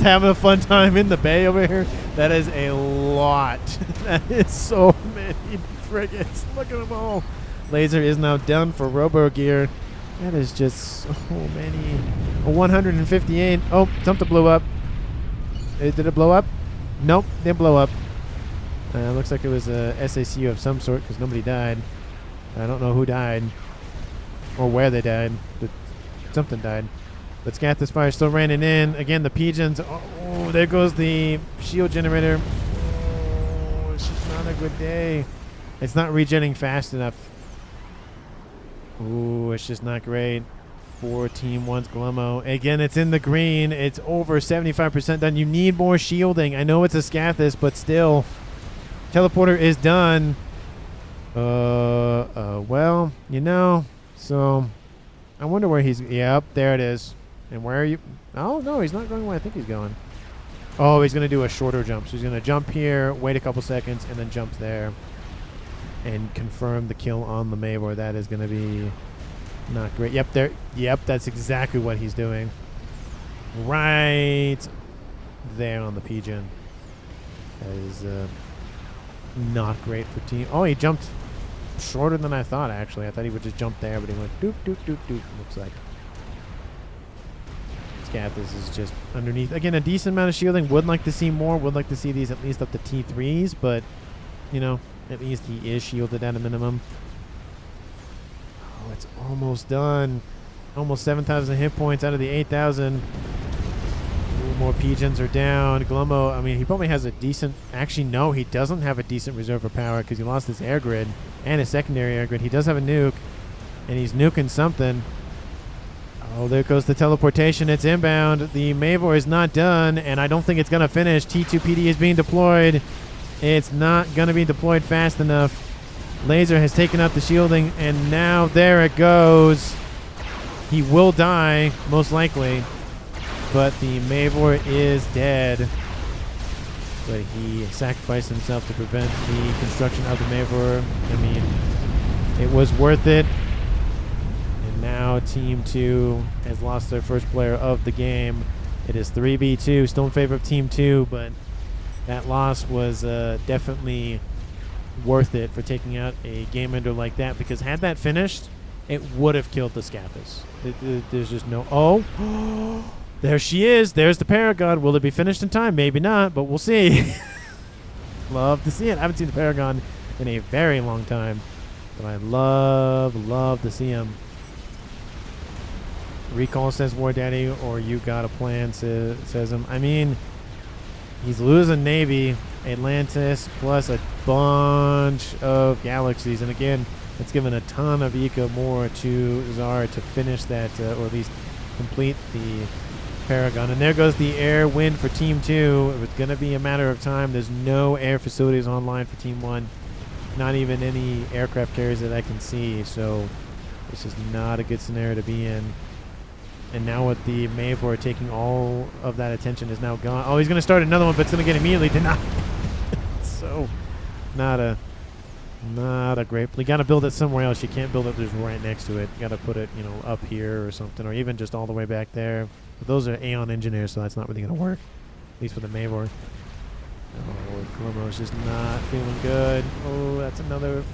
having a fun time in the bay over here. That is a lot. That is so many frigates. Look at them all. Laser is now done for Robo Gear. That is just so many. 158. Oh, something blew up. Did it blow up? Nope, didn't blow up. Looks like it was a SACU of some sort because nobody died. I don't know who died or where they died, but something died. But Scathis fire still raining in. Again, the P-gens. Oh, there goes the shield generator. Oh, it's just not a good day. It's not regenerating fast enough. Ooh, it's just not great for Team 1's Glomo. Again, it's in the green. It's over 75% done. You need more shielding. I know it's a Scathis, but still. Teleporter is done. Well, you know, so I wonder where he's. Yep, there it is. And where are you? Oh, no, he's not going where I think he's going. Oh, he's going to do a shorter jump. So he's going to jump here, wait a couple seconds, and then jump there. And confirm the kill on the Mavor. That is going to be not great. Yep, there. Yep, that's exactly what he's doing. Right there on the P-gen. That is not great for team. Oh, he jumped shorter than I thought, actually. I thought he would just jump there, but he went doop, doop, doop, doop, looks like. Scathis is just underneath. Again, a decent amount of shielding. Would like to see more. Would like to see these at least up to T3s, but, you know, at least he is shielded at a minimum. Oh, it's almost done. Almost 7,000 hit points out of the 8,000. More P-gens are down. Glomo, I mean, he probably has a decent... Actually, no, he doesn't have a decent reserve of power because he lost his air grid and his secondary air grid. He does have a nuke, and he's nuking something. Oh, there goes the teleportation. It's inbound. The Mavor is not done, and I don't think it's going to finish. T2PD is being deployed. It's not going to be deployed fast enough. Laser has taken out the shielding, and now there it goes. He will die, most likely. But the Mavor is dead. But he sacrificed himself to prevent the construction of the Mavor. I mean, it was worth it. And now Team 2 has lost their first player of the game. It is 3v2, still in favor of Team 2, but that loss was definitely worth it for taking out a game ender like that, because had that finished, it would have killed the Scathis. There's just no... Oh! There she is. There's the Paragon. Will it be finished in time? Maybe not, but we'll see. Love to see it. I haven't seen the Paragon in a very long time, but I love to see him. Recall, says War Daddy, or you got a plan, says him. I mean, he's losing Navy, Atlantis, plus a bunch of galaxies. And again, it's given a ton of eco more to Zara to finish that, or at least complete the Paragon. And there goes the air win for Team 2. It's going to be a matter of time. There's no air facilities online for Team 1. Not even any aircraft carriers that I can see. So this is not a good scenario to be in. And now with the Mavor taking all of that attention is now gone. Oh, he's going to start another one, but it's going to get immediately denied. So, not a great. You got to build it somewhere else. You can't build it just right next to it. You got to put it, you know, up here or something, or even just all the way back there. But those are Aeon engineers, so that's not really going to work. At least with the Mavor. Oh, Glumro's just not feeling good. Oh, that's another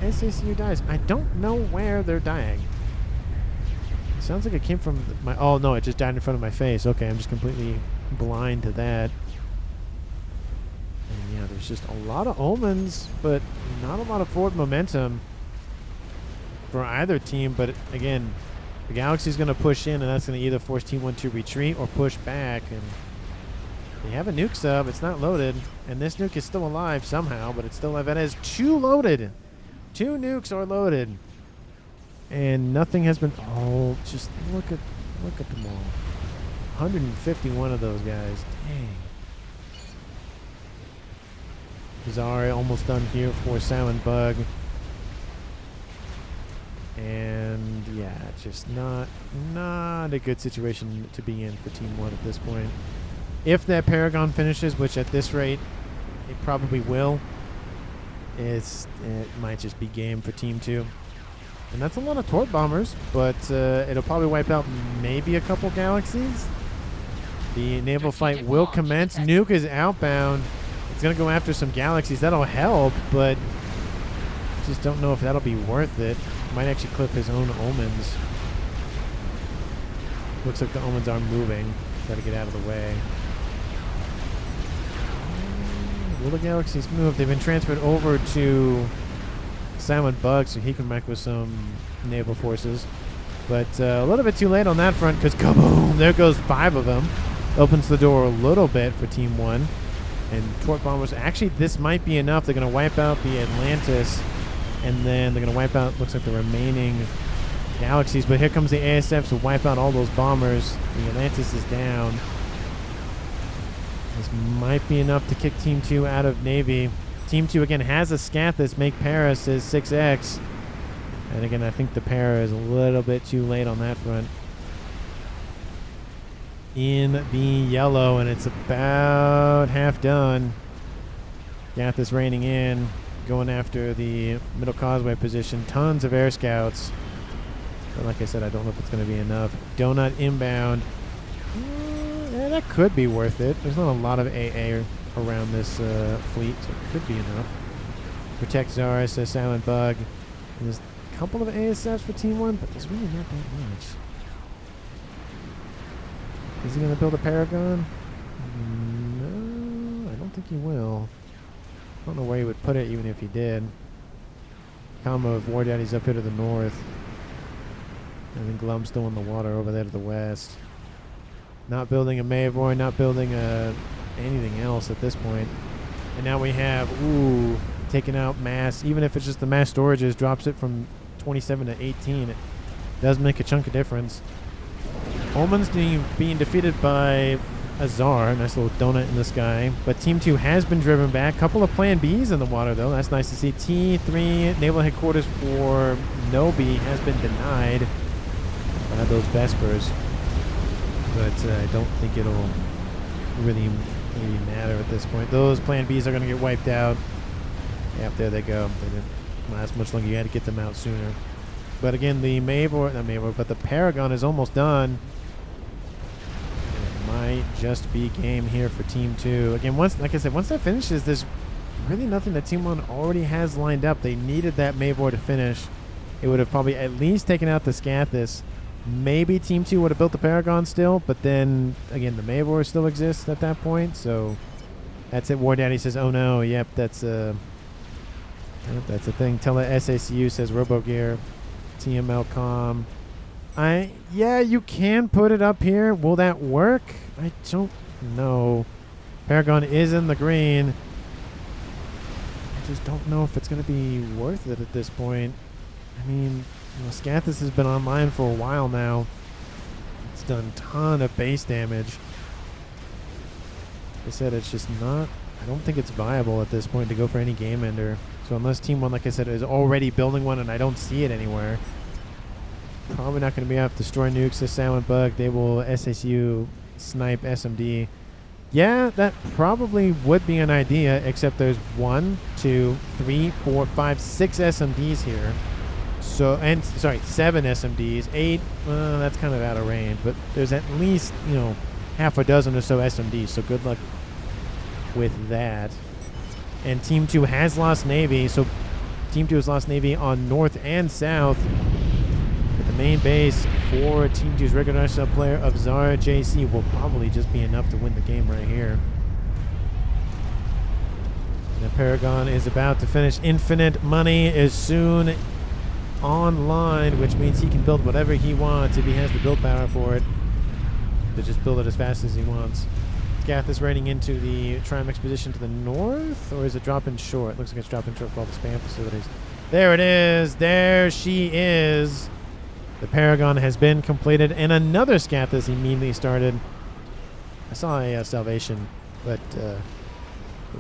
SACU dies. I don't know where they're dying. It sounds like it came from my... Oh, no, it just died in front of my face. Okay, I'm just completely blind to that. And yeah, there's just a lot of omens, but not a lot of forward momentum for either team. But again, the Galaxy's going to push in, and that's going to either force Team 1 to retreat or push back. And they have a nuke sub. It's not loaded. And this nuke is still alive somehow, but it's still alive. It has 2 loaded. 2 nukes are loaded. And nothing has been... Oh, just look at them all. 151 of those guys. Dang. Bizarre almost done here for Silent Bug. And yeah, just not a good situation to be in for Team 1 at this point. If that Paragon finishes, which at this rate it probably will, it might just be game for Team 2. And that's a lot of Torp bombers, but it'll probably wipe out maybe a couple galaxies. The naval fight will commence. Nuke is outbound. It's going to go after some galaxies. That'll help, but just don't know if that'll be worth it. Might actually clip his own omens. Looks like the omens are moving. Got to get out of the way. Will the galaxies move? They've been transferred over to Silent Bug so he can mech with some naval forces. But a little bit too late on that front because kaboom! There goes 5 of them. Opens the door a little bit for Team 1. And Torp bombers, actually this might be enough. They're going to wipe out the Atlantis. And then they're going to wipe out, looks like, the remaining galaxies. But here comes the ASFs to wipe out all those bombers. The Atlantis is down. This might be enough to kick Team 2 out of Navy. Team 2, again, has a Scathis. Make Paris is 6x. And again, I think the Para is a little bit too late on that front. In the yellow, and it's about half done. Scathis raining in. Going after the middle causeway position. Tons of air scouts. But like I said, I don't know if it's going to be enough. Donut inbound. Yeah, that could be worth it. There's not a lot of AA around this fleet, so it could be enough. Protect Zara, says Silent Bug. And there's a couple of ASFs for Team 1, but there's really not that much. Is he going to build a Paragon? No, I don't think he will. I don't know where he would put it even if he did. Combo of War Daddy's up here to the north. And then Glum's still in the water over there to the west. Not building a Mavor, not building anything else at this point. And now we have, taking out mass. Even if it's just the mass storages, drops it from 27 to 18. It does make a chunk of difference. Omen's being defeated by Azar. Nice little donut in the sky. But Team 2 has been driven back. Couple of Plan Bs in the water, though. That's nice to see. T3 Naval Headquarters for Nobi has been denied by those Vespers. But I don't think it'll really matter at this point. Those Plan Bs are going to get wiped out. Yep, there they go. They didn't last much longer. You had to get them out sooner. But again, the but the Paragon is almost done. It might just be game here for Team 2. Again, like I said, once that finishes, there's really nothing that Team 1 already has lined up. They needed that Mavor to finish. It would have probably at least taken out the Scathis. Maybe Team 2 would have built the Paragon still, but then, again, the Mavor still exists at that point, so that's it. War Daddy says, oh no, yep, that's a thing. Tele SACU says RoboGear. TML yeah, you can put it up here. Will that work? I don't know. Paragon is in the green. I just don't know if it's going to be worth it at this point. I mean, Scathis has been online for a while now. It's done a ton of base damage. Like I said, it's just not... I don't think it's viable at this point to go for any game ender. So unless Team 1, like I said, is already building one and I don't see it anywhere, Probably not going to be able to destroy nukes this silent bug. They will SSU snipe SMD. Yeah, that probably would be an idea, except there's 1, 2, 3, 4, 5, 6 SMDs here. So, and sorry, 7 SMDs, 8. That's kind of out of range, but there's at least, you know, half a dozen or so SMDs. So good luck with that. And Team 2 has lost Navy, so Team 2 has lost Navy on north and south. But the main base for Team 2's regular sub player of Zara JC will probably just be enough to win the game right here. And the Paragon is about to finish. Infinite money is soon online, which means he can build whatever he wants if he has the build power for it. To just build it as fast as he wants. Scath is running into the Trimax position to the north, or is it dropping short? Looks like it's dropping short for all the spam facilities. There it is. There she is. The Paragon has been completed, and another Scath is immediately started. I saw a Salvation, but it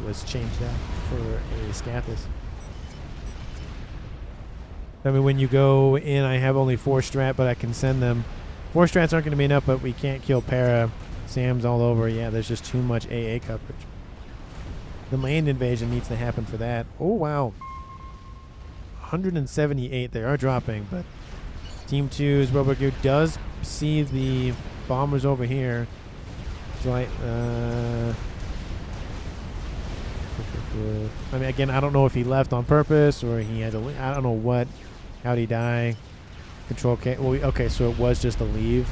was changed out for a Scathis. I mean, when you go in, I have only 4 strat, but I can send them. 4 strats aren't going to be enough, but we can't kill Para. Sam's all over. Yeah, there's just too much AA coverage. The land invasion needs to happen for that. Oh, wow. 178. They are dropping, but Team 2's Robogear does see the bombers over here. So I mean, again, I don't know if he left on purpose or he had to. I don't know what. How'd he die? Control K. Well, okay, so it was just a leave.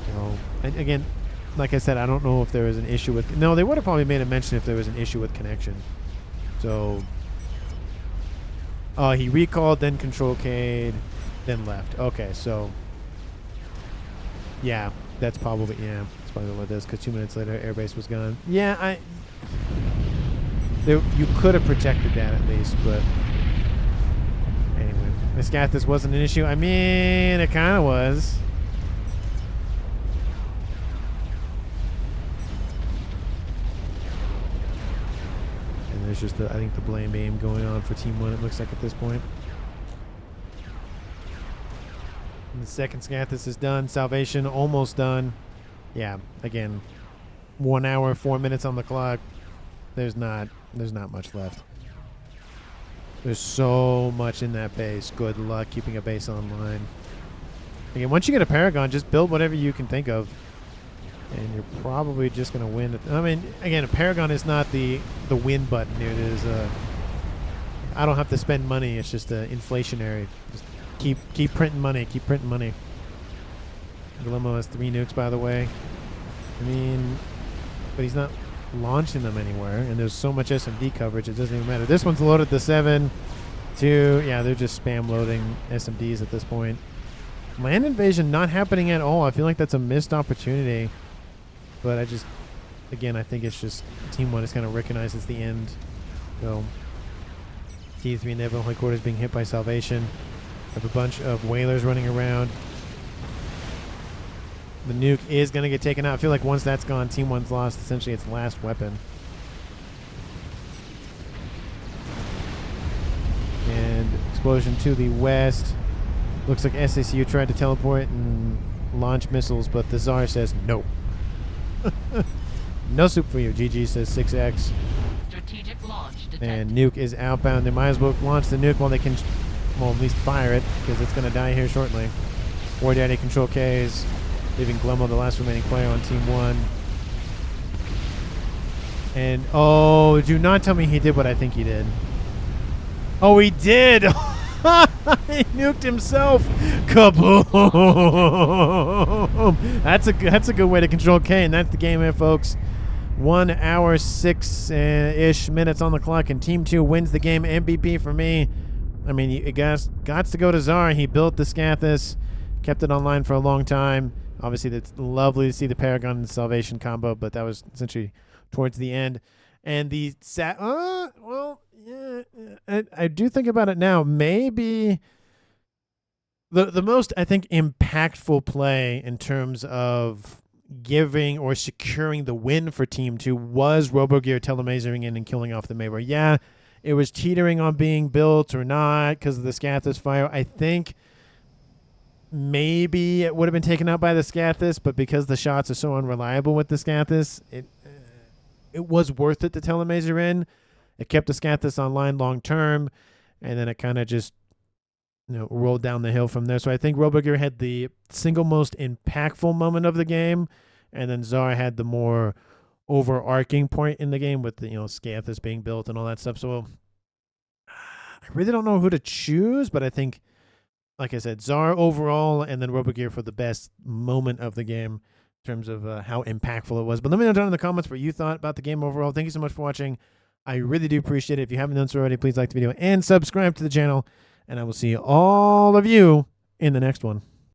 So, and again, like I said, I don't know if there was an issue with. No, they would have probably made a mention if there was an issue with connection. So, he recalled, then Control K'd, then left. Okay, so yeah, that's probably that's probably what it is. Because 2 minutes later, airbase was gone. Yeah, you could have projected that at least, but. Anyway, Miscathis wasn't an issue. I mean, it kind of was. And there's just, I think, the blame game going on for Team 1, it looks like, at this point. And the second Scathis is done. Salvation almost done. Yeah, again, 1 hour, 4 minutes on the clock. There's not much left. There's so much in that base. Good luck keeping a base online. Again, once you get a Paragon, just build whatever you can think of. And you're probably just going to win. I mean, again, a Paragon is not the win button. It is I don't have to spend money. It's just inflationary. Just keep printing money. Keep printing money. Dilemma has 3 nukes, by the way. I mean, but he's not launching them anywhere, and there's so much SMD coverage it doesn't even matter. This one's loaded to 7, 2. Yeah, they're just spam loading SMDs at this point. Land invasion not happening at all. I feel like that's a missed opportunity, but I think it's just Team 1 is kind of recognized as the end. So T3 Naval headquarters being hit by Salvation. Have a bunch of whalers running around. The nuke is going to get taken out. I feel like once that's gone, Team 1's lost essentially its last weapon. And explosion to the west. Looks like SACU tried to teleport and launch missiles, but the Tsar says no. No soup for you. GG says 6X. Strategic launch detected. And nuke is outbound. They might as well launch the nuke while they can, well, at least fire it, because it's going to die here shortly. War Daddy Control Ks. Leaving Glummo, the last remaining player on Team 1. And, oh, do not tell me he did what I think he did. Oh, he did! He nuked himself! Kaboom! That's a good way to control K, and that's the game here, folks. 1 hour, 6-ish minutes on the clock, and Team 2 wins the game. MVP for me. I mean, it got to go to Tsar. He built the Scathis, kept it online for a long time. Obviously, it's lovely to see the Paragon and Salvation combo, but that was essentially towards the end. And the I do think about it now. Maybe the most, I think, impactful play in terms of giving or securing the win for Team 2 was Robogear telemasering in and killing off the Mayweather. Yeah, it was teetering on being built or not because of the Scathis fire. I think maybe it would have been taken out by the Scathis, but because the shots are so unreliable with the Scathis, it was worth it to telemazer in. It kept the Scathis online long term, and then it kind of just rolled down the hill from there. So I think Robogear had the single most impactful moment of the game, and then Czar had the more overarching point in the game with the Scathis being built and all that stuff. So I really don't know who to choose, but I think, like I said, Czar overall, and then Robogear for the best moment of the game in terms of how impactful it was. But let me know down in the comments what you thought about the game overall. Thank you so much for watching. I really do appreciate it. If you haven't done so already, please like the video and subscribe to the channel. And I will see all of you in the next one.